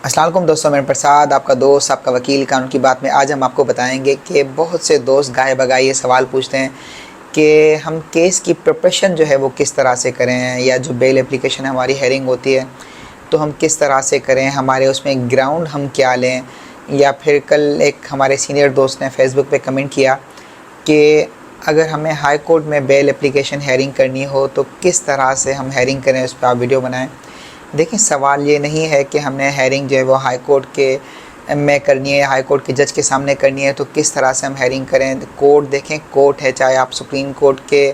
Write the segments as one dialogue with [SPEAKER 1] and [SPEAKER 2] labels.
[SPEAKER 1] अस्सलाम वालेकुम दोस्तों, मैं प्रसाद आपका दोस्त, आपका वकील कानून की बात में आज हम आपको बताएंगे कि बहुत से दोस्त गाहे बगाए ये सवाल पूछते हैं कि हम केस की प्रिपरेशन जो है वो किस तरह से करें, या जो बेल एप्लीकेशन हमारी हेयरिंग होती है तो हम किस तरह से करें, हमारे उसमें ग्राउंड हम क्या लें। या फिर कल एक हमारे सीनियर दोस्त ने फेसबुक पे कमेंट किया कि अगर हमें हाई कोर्ट में बेल एप्लीकेशन हेयरिंग करनी हो तो किस तरह से हम हेयरिंग करें, उस पर आप वीडियो बनाएं। देखिए, सवाल ये नहीं है कि हमने हेयरिंग जो है वो हाई कोर्ट के में करनी है, हाई कोर्ट के जज के सामने करनी है, तो किस तरह से हम हेयरिंग करें। कोर्ट देखें, कोर्ट है, चाहे आप सुप्रीम कोर्ट के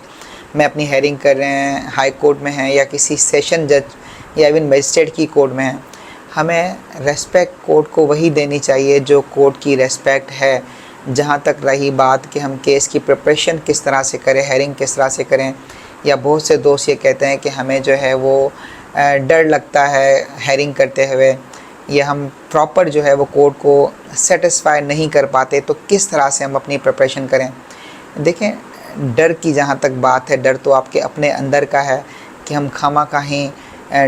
[SPEAKER 1] में अपनी हेयरिंग कर रहे हैं, हाई कोर्ट में हैं, या किसी सेशन जज या इवन मजिस्ट्रेट की कोर्ट में हैं, हमें रेस्पेक्ट कोर्ट को वही देनी चाहिए जो कोर्ट की रेस्पेक्ट है। जहाँ तक रही बात कि हम केस की प्रिपरेशन किस तरह से करें, हेयरिंग किस तरह से करें, या बहुत से दोस्त ये कहते हैं कि हमें जो है वो डर लगता है हेयरिंग करते हुए, या हम प्रॉपर जो है वो कोर्ट को सेटिस्फाई नहीं कर पाते, तो किस तरह से हम अपनी प्रिपरेशन करें। देखें, डर की जहाँ तक बात है, डर तो आपके अपने अंदर का है कि हम खामखा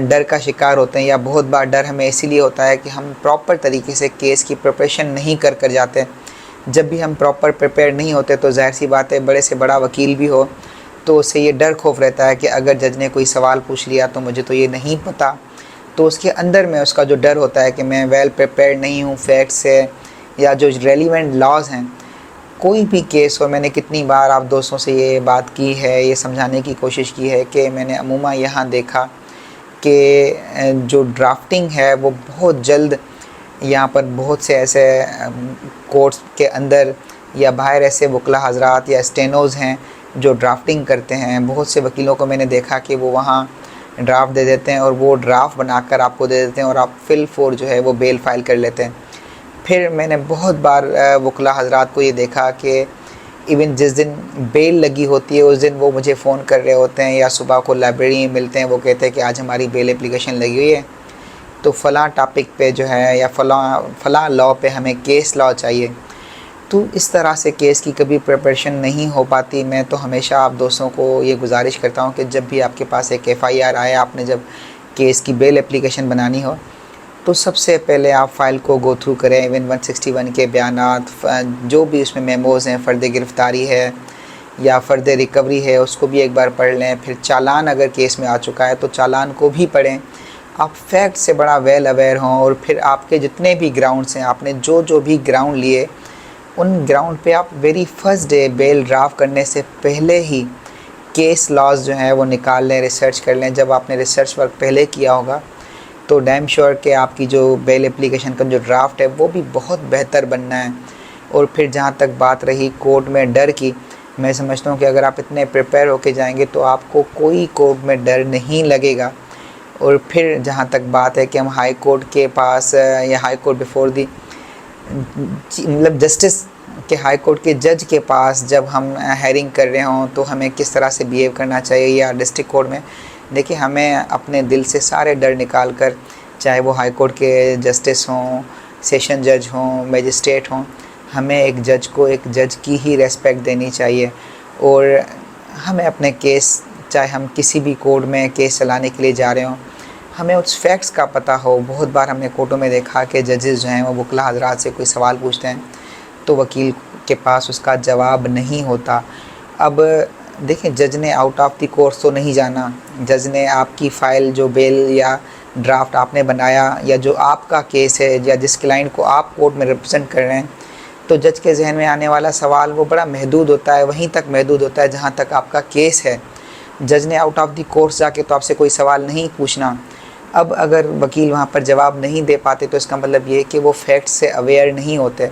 [SPEAKER 1] डर का शिकार होते हैं, या बहुत बार डर हमें इसीलिए होता है कि हम प्रॉपर तरीके से केस की प्रिपरेशन नहीं कर जाते। जब भी हम प्रॉपर प्रिपेयर नहीं होते तो ज़ाहिर सी बात है, बड़े से बड़ा वकील भी हो तो उससे ये डर खौफ रहता है कि अगर जज ने कोई सवाल पूछ लिया तो मुझे तो ये नहीं पता, तो उसके अंदर में उसका जो डर होता है कि मैं वेल प्रिपेयर्ड नहीं हूँ फैक्ट से, या जो रेलिवेंट लॉज हैं। कोई भी केस हो, मैंने कितनी बार आप दोस्तों से ये बात की है, ये समझाने की कोशिश की है कि मैंने अमूमा यहाँ देखा कि जो ड्राफ्टिंग है वो बहुत जल्द यहाँ पर बहुत से ऐसे कोर्ट्स के अंदर या बाहर ऐसे वकला हजरात या स्टेनोज़ हैं जो ड्राफ्टिंग करते हैं। बहुत से वकीलों को मैंने देखा कि वो वहाँ ड्राफ्ट दे देते हैं और वो ड्राफ्ट बनाकर आपको दे देते हैं और आप फिल फॉर जो है वो बेल फाइल कर लेते हैं। फिर मैंने बहुत बार वकला हजरात को ये देखा कि इवन जिस दिन बेल लगी होती है उस दिन वो मुझे फ़ोन कर रहे होते हैं, या सुबह को लाइब्रेरी में मिलते हैं, वो कहते हैं कि आज हमारी बेल एप्लीकेशन लगी हुई है तो फ़लाँ टॉपिक पे जो है, या फ़लाँ लॉ पे हमें केस लॉ चाहिए। तो इस तरह से केस की कभी प्रिपरेशन नहीं हो पाती। मैं तो हमेशा आप दोस्तों को ये गुजारिश करता हूँ कि जब भी आपके पास एक FIR आए, आपने जब केस की बेल एप्लीकेशन बनानी हो तो सबसे पहले आप फ़ाइल को गो थ्रू करें। इवन 161 के बयानात, जो भी उसमें मेमोज़ हैं, फ़र्द गिरफ़्तारी है या फ़र्द रिकवरी है, उसको भी एक बार पढ़ लें। फिर चालान अगर केस में आ चुका है तो चालान को भी पढ़ें। आप फैक्ट से बड़ा वेल अवेयर हों, और फिर आपके जितने भी ग्राउंड्स हैं, आपने जो भी ग्राउंड लिए, उन ग्राउंड पे आप very first day bell draft करने से पहले ही केस लॉज जो हैं वो निकाल लें, रिसर्च कर लें। जब आपने रिसर्च वर्क पहले किया होगा तो डैम श्योर कि आपकी जो बेल एप्लीकेशन का जो ड्राफ्ट है वो भी बहुत बेहतर बनना है। और फिर जहाँ तक बात रही कोर्ट में डर की, मैं समझता हूँ कि अगर आप इतने प्रिपेयर होके जाएंगे तो आपको कोई कोर्ट में डर नहीं लगेगा। और फिर जहाँ तक बात है कि हम हाई कोर्ट के पास या हाई कोर्ट बिफोर दी मतलब जस्टिस के, हाई कोर्ट के जज के पास जब हम हेयरिंग कर रहे हों तो हमें किस तरह से बिहेव करना चाहिए, या डिस्ट्रिक्ट कोर्ट में, देखिए हमें अपने दिल से सारे डर निकाल कर, चाहे वो हाई कोर्ट के जस्टिस हों, सेशन जज हों, मजिस्ट्रेट हों, हमें एक जज को एक जज की ही रेस्पेक्ट देनी चाहिए। और हमें अपने केस, चाहे हम किसी भी कोर्ट में केस चलाने के लिए जा रहे हों, हमें उस फैक्ट्स का पता हो। बहुत बार हमने कोर्टों में देखा कि जजेस जो हैं वो वकला हजरात से कोई सवाल पूछते हैं तो वकील के पास उसका जवाब नहीं होता। अब देखें, जज ने आउट ऑफ द कोर्ट तो नहीं जाना। जज ने आपकी फ़ाइल, जो बेल या ड्राफ्ट आपने बनाया, या जो आपका केस है, या जिस क्लाइंट को आप कोर्ट में रिप्रेजेंट कर रहे हैं, तो जज के जहन में आने वाला सवाल वो बड़ा महदूद होता है, वहीं तक महदूद होता है जहाँ तक आपका केस है। जज ने आउट ऑफ द कोर्ट जाके तो आपसे कोई सवाल नहीं पूछना। अब अगर वकील वहाँ पर जवाब नहीं दे पाते तो इसका मतलब ये है कि वो फैक्ट से अवेयर नहीं होते।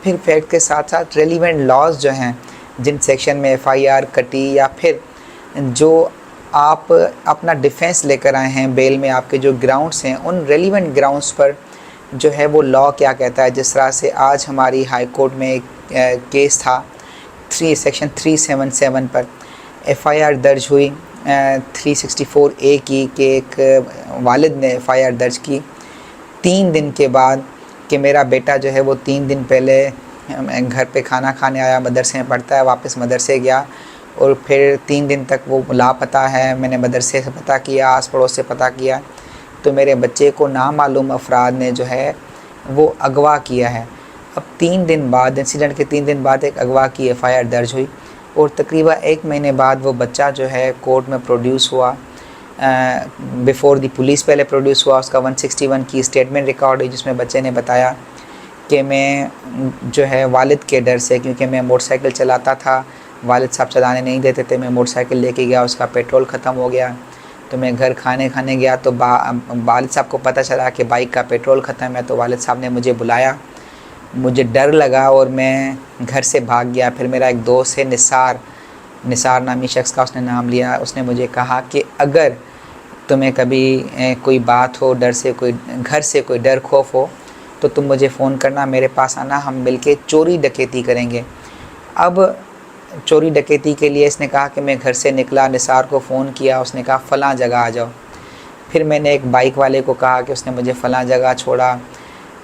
[SPEAKER 1] फिर फैक्ट के साथ साथ रेलिवेंट लॉज जो हैं, जिन सेक्शन में FIR कटी, या फिर जो आप अपना डिफेंस लेकर आए हैं बेल में, आपके जो ग्राउंड्स हैं, उन रेलिवेंट ग्राउंड्स पर जो है वो लॉ क्या कहता है। जिस तरह से आज हमारी हाई कोर्ट में एक केस था सेक्शन 377 पर FIR दर्ज हुई 364A की, कि एक वालिद ने FIR दर्ज की 3 दिन के बाद कि मेरा बेटा जो है वो 3 दिन पहले घर पे खाना खाने आया, मदरसे में पढ़ता है, वापस मदरसे गया और फिर 3 दिन तक वो लापता है। मैंने मदरसे से पता किया, आस पड़ोस से पता किया, तो मेरे बच्चे को नामालूम अफराद ने जो है वो अगवा किया है। अब 3 दिन बाद, इंसिडेंट के 3 दिन बाद एक अगवा की एफ़आईआर दर्ज हुई और तकरीबन 1 महीने बाद वो बच्चा जो है कोर्ट में प्रोड्यूस हुआ, बिफ़ोर दी पुलिस पहले प्रोड्यूस हुआ। उसका 161 की स्टेटमेंट रिकॉर्ड हुई जिसमें बच्चे ने बताया कि मैं जो है वालिद के डर से, क्योंकि मैं मोटरसाइकिल चलाता था, वालिद साहब चलाने नहीं देते थे, मैं मोटरसाइकिल लेके गया, उसका पेट्रोल ख़त्म हो गया, तो मैं घर खाने गया तो वालिद साहब को पता चला कि बाइक का पेट्रोल ख़त्म है, तो वालिद साहब ने मुझे बुलाया, मुझे डर लगा और मैं घर से भाग गया। फिर मेरा एक दोस्त है निसार नामी शख्स का उसने नाम लिया, उसने मुझे कहा कि अगर तुम्हें कभी कोई बात हो, डर से कोई घर से कोई डर खौफ हो तो तुम मुझे फ़ोन करना, मेरे पास आना, हम मिलके चोरी डकैती करेंगे। अब चोरी डकैती के लिए इसने कहा कि मैं घर से निकला, निसार को फ़ोन किया, उसने कहा फ़लाँ जगह आ जाओ। फिर मैंने एक बाइक वाले को कहा कि उसने मुझे फ़लाँ जगह छोड़ा।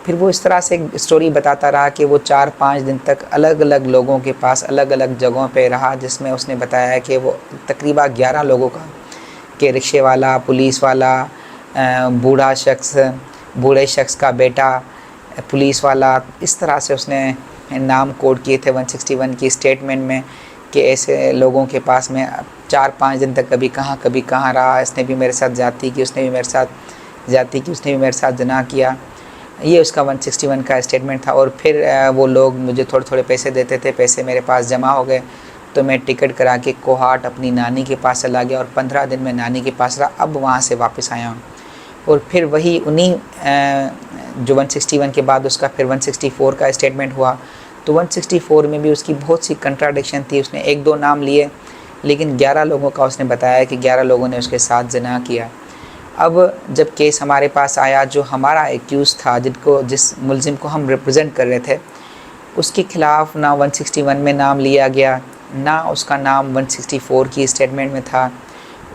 [SPEAKER 1] फिर वो इस तरह से स्टोरी बताता रहा कि वो 4-5 दिन तक अलग अलग लोगों के पास अलग अलग जगहों पे रहा, जिसमें उसने बताया कि वो तकरीबन 11 लोगों का, कि रिक्शे वाला, पुलिस वाला, बूढ़े शख्स का बेटा, पुलिस वाला, इस तरह से उसने नाम कोड किए थे 161 की स्टेटमेंट में कि ऐसे लोगों के पास में 4-5 दिन तक कभी कहाँ रहा, इसने भी मेरे साथ ज़्यादती की, उसने भी मेरे साथ ज़्यादती की, उसने भी मेरे साथ ज़िना किया। ये उसका 161 का स्टेटमेंट था। और फिर वो लोग मुझे थोड़े थोड़े पैसे देते थे, पैसे मेरे पास जमा हो गए तो मैं टिकट करा के कोहाट अपनी नानी के पास चला गया और 15 दिन में नानी के पास रहा। अब वहाँ से वापस आया हूँ। और फिर वही उन्हीं जो 161 के बाद उसका फिर 164 का स्टेटमेंट हुआ, तो 164 में भी उसकी बहुत सी कंट्राडिक्शन थी। उसने 1-2 नाम लिए, लेकिन 11 लोगों का उसने बताया कि 11 लोगों ने उसके साथ ज़िना किया। अब जब केस हमारे पास आया, जो हमारा एक्यूज़ था, जिस मुलजिम को हम रिप्रेजेंट कर रहे थे, उसके ख़िलाफ़ ना 161 में नाम लिया गया, ना उसका नाम 164 की स्टेटमेंट में था,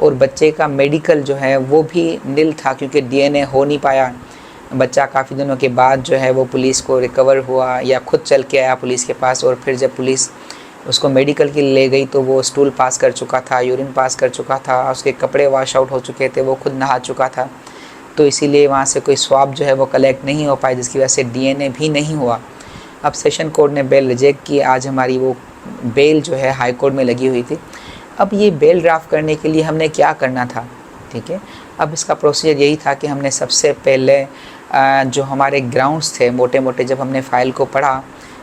[SPEAKER 1] और बच्चे का मेडिकल जो है वो भी निल था, क्योंकि डीएनए हो नहीं पाया। बच्चा काफ़ी दिनों के बाद जो है वो पुलिस को रिकवर हुआ या खुद चल के आया पुलिस के पास, और फिर जब पुलिस उसको मेडिकल के लिए ले गई तो वो स्टूल पास कर चुका था, यूरिन पास कर चुका था, उसके कपड़े वॉश आउट हो चुके थे, वो खुद नहा चुका था। तो इसीलिए वहाँ से कोई स्वाब जो है वो कलेक्ट नहीं हो पाई, जिसकी वजह से डीएनए भी नहीं हुआ। अब सेशन कोर्ट ने बेल रिजेक्ट की। आज हमारी वो बेल जो है हाई कोर्ट में लगी हुई थी। अब ये बेल ड्राफ्ट करने के लिए हमने क्या करना था, ठीक है। अब इसका प्रोसीजर यही था कि हमने सबसे पहले जो हमारे ग्राउंड्स थे मोटे मोटे, जब हमने फ़ाइल को पढ़ा,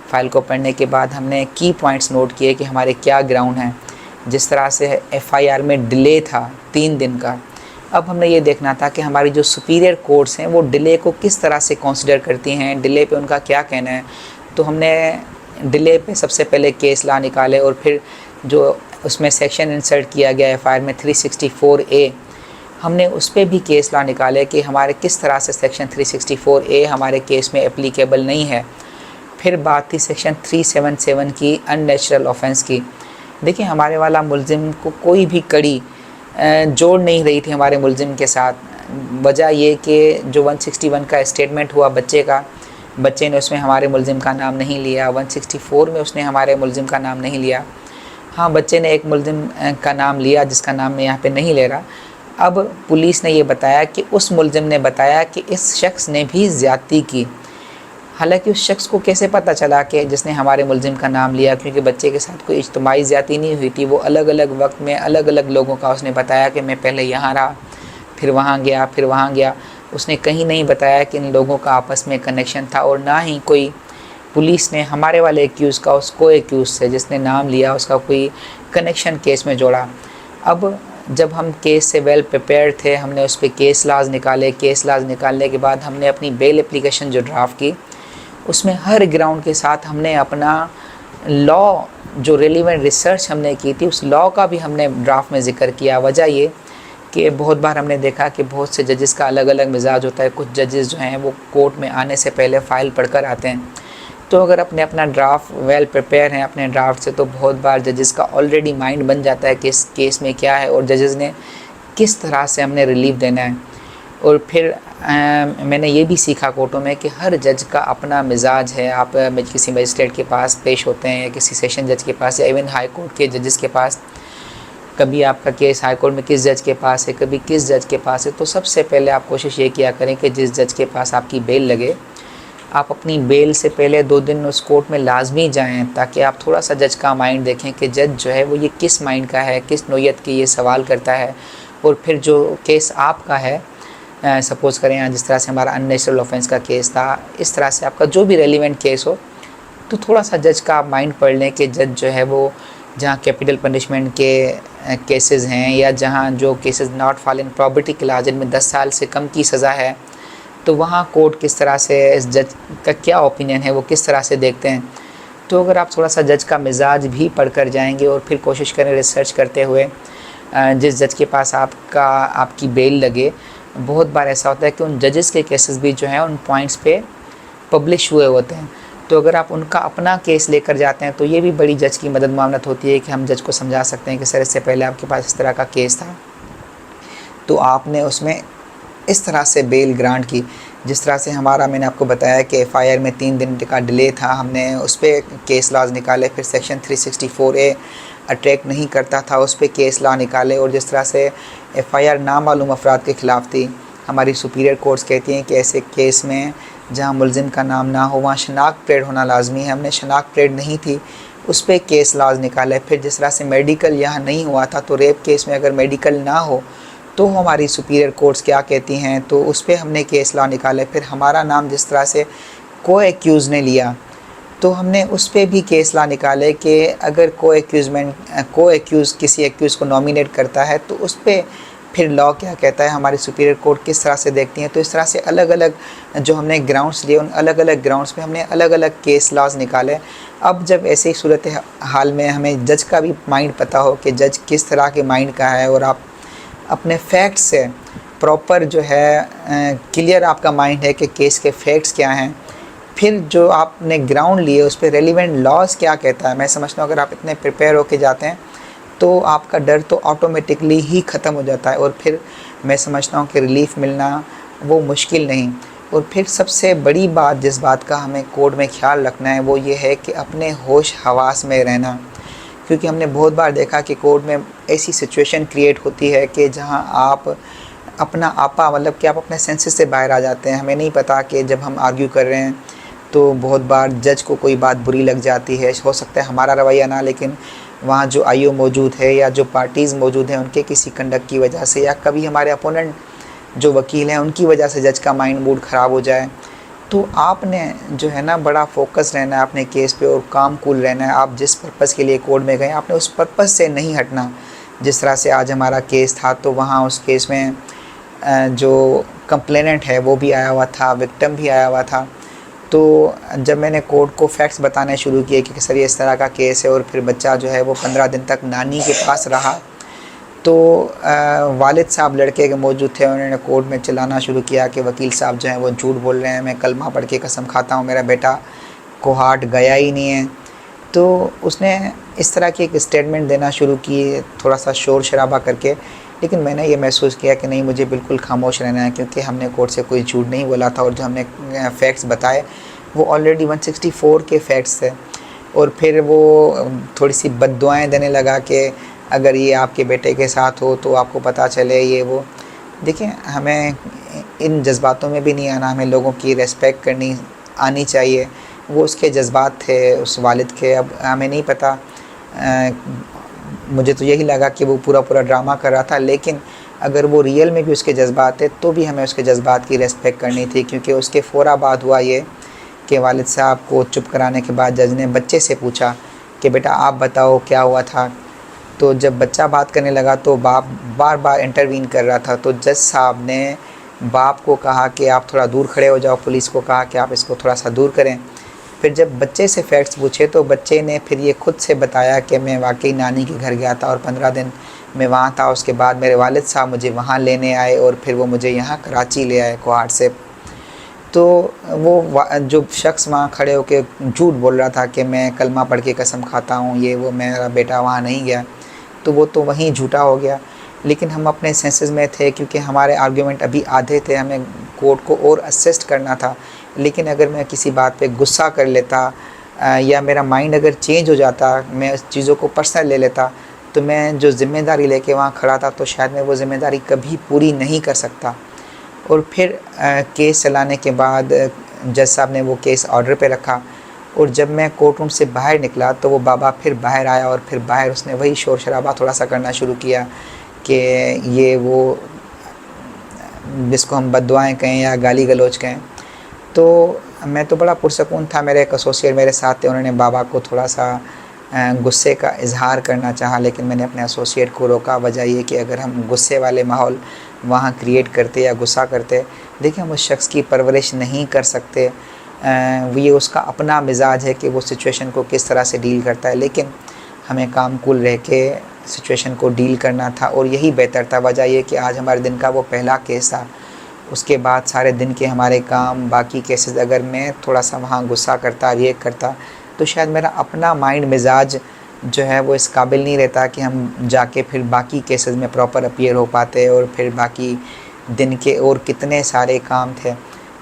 [SPEAKER 1] फ़ाइल को पढ़ने के बाद हमने की पॉइंट्स नोट किए कि हमारे क्या ग्राउंड हैं। जिस तरह से एफ़आईआर में डिले था 3 दिन का, अब हमने ये देखना था कि हमारी जो सुपीरियर कोर्ट्स हैं वो डिले को किस तरह से कंसिडर करती हैं, डिले पे उनका क्या कहना है। तो हमने डिले पे सबसे पहले केस लॉ निकाले, और फिर जो उसमें सेक्शन इंसर्ट किया गया एफ़आईआर में 364A, हमने उस पर भी केस लॉ निकाले कि हमारे किस तरह से सेक्शन 364A हमारे केस में एप्लीकेबल नहीं है। फिर बात थी सेक्शन 377 की, अननेचुरल ऑफेंस की। देखिए, हमारे वाला मुलजिम को कोई भी कड़ी जोड़ नहीं रही थी हमारे मुलजिम के साथ। वजह ये कि जो 161 का स्टेटमेंट हुआ बच्चे ने उसमें हमारे मुलजिम का नाम नहीं लिया, 164 में उसने हमारे मुलजिम का नाम नहीं लिया। हाँ, बच्चे ने एक मुलजिम का नाम लिया जिसका नाम मैं यहाँ पे नहीं ले रहा। अब पुलिस ने ये बताया कि उस मुलजिम ने बताया कि इस शख्स ने भी ज़्यादती की। हालांकि उस शख्स को कैसे पता चला कि जिसने हमारे मुलजिम का नाम लिया, क्योंकि बच्चे के साथ कोई इज्तिमाई ज़्यादती नहीं हुई थी। वो अलग अलग वक्त में अलग अलग लोगों का उसने बताया कि मैं पहले यहाँ रहा, फिर वहाँ गया, फिर वहाँ गया। उसने कहीं नहीं बताया कि इन लोगों का आपस में कनेक्शन था, और ना ही कोई पुलिस ने हमारे वाले एक्यूज़ का उसको एक्यूज़ से जिसने नाम लिया उसका कोई कनेक्शन केस में जोड़ा। अब जब हम केस से वेल प्रिपेयर थे, हमने उस पर केस लॉज निकाले। केस लॉज निकालने के बाद हमने अपनी बेल एप्लीकेशन जो ड्राफ्ट की, उसमें हर ग्राउंड के साथ हमने अपना लॉ जो रेलिवेंट रिसर्च हमने की थी, उस लॉ का भी हमने ड्राफ्ट में ज़िक्र किया। वजह ये कि बहुत बार हमने देखा कि बहुत से जजेस का अलग अलग मिजाज होता है। कुछ जजेस जो हैं वो कोर्ट में आने से पहले फ़ाइल पढ़कर आते हैं। तो अगर अपना ड्राफ्ट वेल प्रिपेयर हैं अपने ड्राफ्ट से, तो बहुत बार जजेस का ऑलरेडी माइंड बन जाता है कि इस केस में क्या है और जजेस ने किस तरह से हमने रिलीफ देना है। और फिर मैंने ये भी सीखा कोर्टों में कि हर जज का अपना मिजाज है। आप किसी मजिस्ट्रेट के पास पेश होते हैं या किसी सेशन जज के पास या इवन हाई कोर्ट के जजेस के पास, कभी आपका केस हाई कोर्ट में किस जज के पास है, कभी किस जज के पास है, तो सबसे पहले आप कोशिश ये किया करें कि जिस जज के पास आपकी बेल लगे, आप अपनी बेल से पहले 2 दिन उस कोर्ट में लाजमी जाएं, ताकि आप थोड़ा सा जज का माइंड देखें कि जज जो है वो ये किस माइंड का है, किस नोयत के ये सवाल करता है। और फिर जो केस आपका है, सपोज़ करें यहाँ जिस तरह से हमारा अननेचुरल ऑफेंस का केस था, इस तरह से आपका जो भी रेलिवेंट केस हो, तो थोड़ा सा जज का आप माइंड पढ़ लें कि जज जो है वो जहाँ कैपिटल पनिशमेंट के केसेस हैं, या जहाँ जो cases not fall in property clause जिनमें 10 साल से कम की सज़ा है, तो वहाँ कोर्ट किस तरह से, इस जज का क्या ओपिनियन है, वो किस तरह से देखते हैं। तो अगर आप थोड़ा सा जज का मिजाज भी पढ़ कर जाएंगे और फिर कोशिश करें रिसर्च करते हुए जिस जज के पास आपकी बेल लगे, बहुत बार ऐसा होता है कि उन जजेस के केसेस भी जो हैं उन पॉइंट्स पे पब्लिश हुए होते हैं। तो अगर आप उनका अपना केस लेकर जाते हैं तो ये भी बड़ी जज की मदद मामलत होती है कि हम जज को समझा सकते हैं कि सर इससे पहले आपके पास इस तरह का केस था, तो आपने उसमें इस तरह से बेल ग्रांट की। जिस तरह से हमारा, मैंने आपको बताया कि एफआईआर में 3 दिन का डिले था, हमने उस पर केस लॉज निकाले, फिर सेक्शन 364A अट्रैक्ट नहीं करता था, उस पर केस लॉ निकाले। और जिस तरह से एफआईआर नामालूम अफराद के ख़िलाफ़ थी, हमारी सुपीरियर कोर्ट्स कहती हैं कि ऐसे केस में जहां मुलजिम का नाम ना हो वहाँ शनाख्त परेड होना लाजमी है। हमने शनाख्त परेड नहीं थी, उस पर केस लॉज निकाले। फिर जिस तरह से मेडिकल यहाँ नहीं हुआ था, तो रेप केस में अगर मेडिकल ना हो तो हमारी सुपीरियर कोर्ट्स क्या कहती हैं, तो उस पर हमने केस लॉ निकाले। फिर हमारा नाम जिस तरह से को एक्यूज़ ने लिया, तो हमने उस पर भी केस लॉ निकाले कि अगर को एक्यूज़ किसी एक्यूज़ को नॉमिनेट करता है तो उस पर फिर लॉ क्या कहता है, हमारी सुपीरियर कोर्ट किस तरह से देखती हैं। तो इस तरह से अलग अलग जो हमने ग्राउंड्स लिए, उन अलग अलग ग्राउंड्स पे हमने अलग अलग केस लॉज निकाले। अब जब ऐसे ही सूरत हाल में हमें जज का भी माइंड पता हो कि जज किस तरह के माइंड का है, और आप अपने फैक्ट्स से प्रॉपर जो है क्लियर आपका माइंड है कि केस के फैक्ट्स क्या हैं, फिर जो आपने ग्राउंड लिए उस पर रेलिवेंट लॉज क्या कहता है, मैं समझता हूँ अगर आप इतने प्रिपेयर होके जाते हैं तो आपका डर तो ऑटोमेटिकली ही ख़त्म हो जाता है, और फिर मैं समझता हूँ कि रिलीफ़ मिलना वो मुश्किल नहीं। और फिर सबसे बड़ी बात जिस बात का हमें कोर्ट में ख्याल रखना है वो ये है कि अपने होश हवास में रहना, क्योंकि हमने बहुत बार देखा कि कोर्ट में ऐसी सिचुएशन क्रिएट होती है कि जहाँ आप अपना आपा, मतलब कि आप अपने सेंसेस से बाहर आ जाते हैं। हमें नहीं पता कि जब हम आर्ग्यू कर रहे हैं तो बहुत बार जज को कोई बात बुरी लग जाती है, हो सकता है हमारा रवैया ना, लेकिन वहाँ जो आईओ मौजूद है या जो पार्टीज़ मौजूद हैं उनके किसी कंडक्ट की वजह से, या कभी हमारे अपोनेंट जो वकील हैं उनकी वजह से जज का माइंड मूड ख़राब हो जाए। तो आपने जो है ना बड़ा फोकस रहना है अपने केस पे और काम कूल रहना है। आप जिस पर्पज़ के लिए कोर्ट में गए आपने उस पर्पज़ से नहीं हटना। जिस तरह से आज हमारा केस था तो वहाँ उस केस में जो कंप्लेनेंट है वो भी आया हुआ था, विक्टिम भी आया हुआ था। तो जब मैंने कोर्ट को फैक्ट्स बताने शुरू किए कि सर ये इस तरह का केस है, और फिर बच्चा जो है वो 15 दिन तक नानी के पास रहा, तो वालिद साहब लड़के के मौजूद थे, उन्होंने कोर्ट में चिल्लाना शुरू किया कि वकील साहब जो हैं वो झूठ बोल रहे हैं, मैं कलमा पढ़ के कसम खाता हूँ मेरा बेटा कोहाट गया ही नहीं है। तो उसने इस तरह की एक स्टेटमेंट देना शुरू की, थोड़ा सा शोर शराबा करके। लेकिन मैंने ये महसूस किया कि नहीं, मुझे बिल्कुल खामोश रहना है, क्योंकि हमने कोर्ट से कोई झूठ नहीं बोला था, और जो हमने फैक्ट्स बताए वो ऑलरेडी 164 के फैक्ट्स थे। और फिर वो थोड़ी सी बद्दुआएं देने लगा कि अगर ये आपके बेटे के साथ हो तो आपको पता चले ये वो। देखिए, हमें इन जज्बातों में भी नहीं आना, हमें लोगों की रेस्पेक्ट करनी आनी चाहिए। वो उसके जज्बात थे उस वालिद के, अब हमें नहीं पता, मुझे तो यही लगा कि वो पूरा ड्रामा कर रहा था, लेकिन अगर वो रियल में भी उसके जज्बात थे तो भी हमें उसके जज्बात की रेस्पेक्ट करनी थी। क्योंकि उसके फ़ौरा बाद हुआ ये कि वालिद साहब को चुप कराने के बाद जज ने बच्चे से पूछा कि बेटा आप बताओ क्या हुआ था। तो जब बच्चा बात करने लगा तो बाप बार बार इंटरवीन कर रहा था, तो जज साहब ने बाप को कहा कि आप थोड़ा दूर खड़े हो जाओ, पुलिस को कहा कि आप इसको थोड़ा सा दूर करें। फिर जब बच्चे से फैक्ट्स पूछे तो बच्चे ने फिर ये खुद से बताया कि मैं वाकई नानी के घर गया था और 15 दिन मैं वहाँ था। उसके बाद मेरे वालिद साहब मुझे वहाँ लेने आए और फिर वो मुझे यहाँ कराची ले आए कोहाट से। तो वो जो शख्स वहाँ खड़े होकर झूठ बोल रहा था कि मैं कलमा पढ़ के कसम खाता हूँ ये वो, मेरा बेटा वहाँ नहीं गया, तो वो तो वहीं झूठा हो गया। लेकिन हम अपने सेंसेस में थे, क्योंकि हमारे आर्ग्यूमेंट अभी आधे थे, हमें कोर्ट को और असिस्ट करना था। लेकिन अगर मैं किसी बात पे गुस्सा कर लेता या मेरा माइंड अगर चेंज हो जाता, मैं उस चीज़ों को पर्सनल ले लेता, तो मैं जो ज़िम्मेदारी लेके वहाँ खड़ा था, तो शायद मैं वो ज़िम्मेदारी कभी पूरी नहीं कर सकता। और फिर केस चलाने के बाद जज साहब ने वो केस ऑर्डर पे रखा, और जब मैं कोर्ट रूम से बाहर निकला तो वो बाबा फिर बाहर आया, और फिर बाहर उसने वही शोर शराबा थोड़ा सा करना शुरू किया कि ये वो, जिसको हम बद्दुआएँ कहें या गाली गलौज कहें। तो मैं तो बड़ा पुरसकून था, मेरे एक एसोसिएट मेरे साथ थे, उन्होंने बाबा को थोड़ा सा गुस्से का इज़हार करना चाहा, लेकिन मैंने अपने एसोसिएट को रोका। वजह ये कि अगर हम गुस्से वाले माहौल वहाँ क्रिएट करते या गुस्सा करते, देखिए हम उस शख्स की परवरिश नहीं कर सकते। ये उसका अपना मिजाज है कि वो सिचुएशन को किस तरह से डील करता है, लेकिन हमें काम कूल रह के सिचुएशन को डील करना था, और यही बेहतर था। वजह ये कि आज हमारे दिन का वो पहला केस था, उसके बाद सारे दिन के हमारे काम, बाकी केसेस, अगर मैं थोड़ा सा वहाँ गुस्सा करता, रिएक्ट करता, तो शायद मेरा अपना माइंड मिजाज जो है वो इस काबिल नहीं रहता कि हम जाके फिर बाकी केसेस में प्रॉपर अपीयर हो पाते, और फिर बाकी दिन के और कितने सारे काम थे।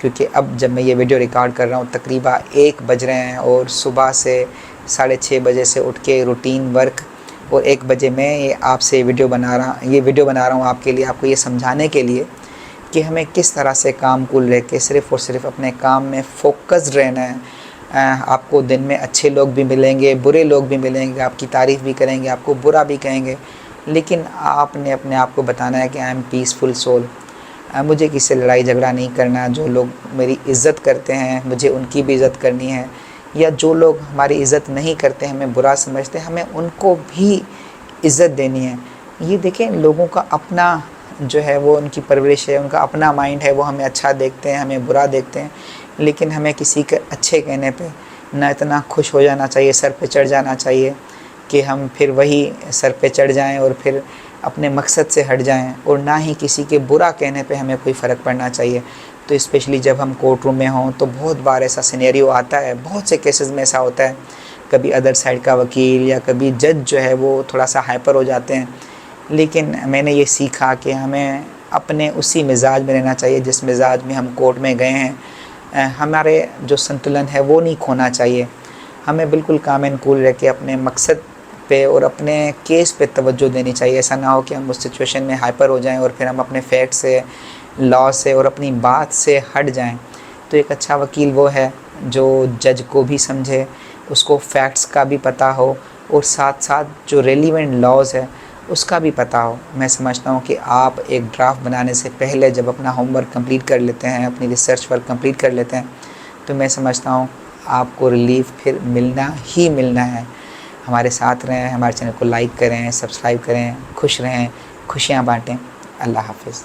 [SPEAKER 1] क्योंकि अब जब मैं ये वीडियो रिकॉर्ड कर रहा हूँ तकरीबन 1 बज रहे हैं, और सुबह से 6:30 बजे से उठ के रूटीन वर्क, और 1 बजे मैं ये आपसे वीडियो बना रहा हूँ आपके लिए, आपको ये समझाने के लिए कि हमें किस तरह से काम कूल रह के सिर्फ़ और सिर्फ अपने काम में फ़ोकस्ड रहना है। आपको दिन में अच्छे लोग भी मिलेंगे, बुरे लोग भी मिलेंगे, आपकी तारीफ़ भी करेंगे, आपको बुरा भी कहेंगे, लेकिन आपने अपने आप को बताना है कि आई एम पीसफुल सोल। मुझे किसी से लड़ाई झगड़ा नहीं करना। जो लोग मेरी इज़्ज़त करते हैं मुझे उनकी भी इज़्ज़त करनी है, या जो लोग हमारी इज़्ज़त नहीं करते, हमें बुरा समझते हैं, हमें उनको भी इज़्ज़त देनी है। ये देखें, लोगों का अपना जो है वो उनकी परवरिश है, उनका अपना माइंड है, वो हमें अच्छा देखते हैं, हमें बुरा देखते हैं, लेकिन हमें किसी के अच्छे कहने पे ना इतना खुश हो जाना चाहिए, सर पे चढ़ जाना चाहिए कि हम फिर वही सर पे चढ़ जाएं और फिर अपने मकसद से हट जाएं, और ना ही किसी के बुरा कहने पे हमें कोई फ़र्क पड़ना चाहिए। तो स्पेशली जब हम कोर्ट रूम में हों तो बहुत बार ऐसा सिनेरियो आता है, बहुत से केसेस में ऐसा होता है, कभी अदर साइड का वकील या कभी जज जो है वो थोड़ा सा हाइपर हो जाते हैं, लेकिन मैंने ये सीखा कि हमें अपने उसी मिजाज में रहना चाहिए जिस मिजाज में हम कोर्ट में गए हैं। हमारे जो संतुलन है वो नहीं खोना चाहिए। हमें बिल्कुल काम एंड कूल रह के अपने मकसद पे और अपने केस पे तवज्जो देनी चाहिए। ऐसा ना हो कि हम उस सिचुएशन में हाइपर हो जाएं और फिर हम अपने फैक्ट से, लॉ से और अपनी बात से हट जाएं। तो एक अच्छा वकील वो है जो जज को भी समझे, उसको फैक्ट्स का भी पता हो, और साथ साथ जो रेलिवेंट लॉज है उसका भी पता हो। मैं समझता हूँ कि आप एक ड्राफ्ट बनाने से पहले जब अपना होमवर्क कंप्लीट कर लेते हैं, अपनी रिसर्च वर्क कंप्लीट कर लेते हैं, तो मैं समझता हूँ आपको रिलीफ फिर मिलना ही मिलना है। हमारे साथ रहें, हमारे चैनल को लाइक करें, सब्सक्राइब करें, खुश रहें, खुशियाँ बाँटें। अल्लाह हाफ़िज़।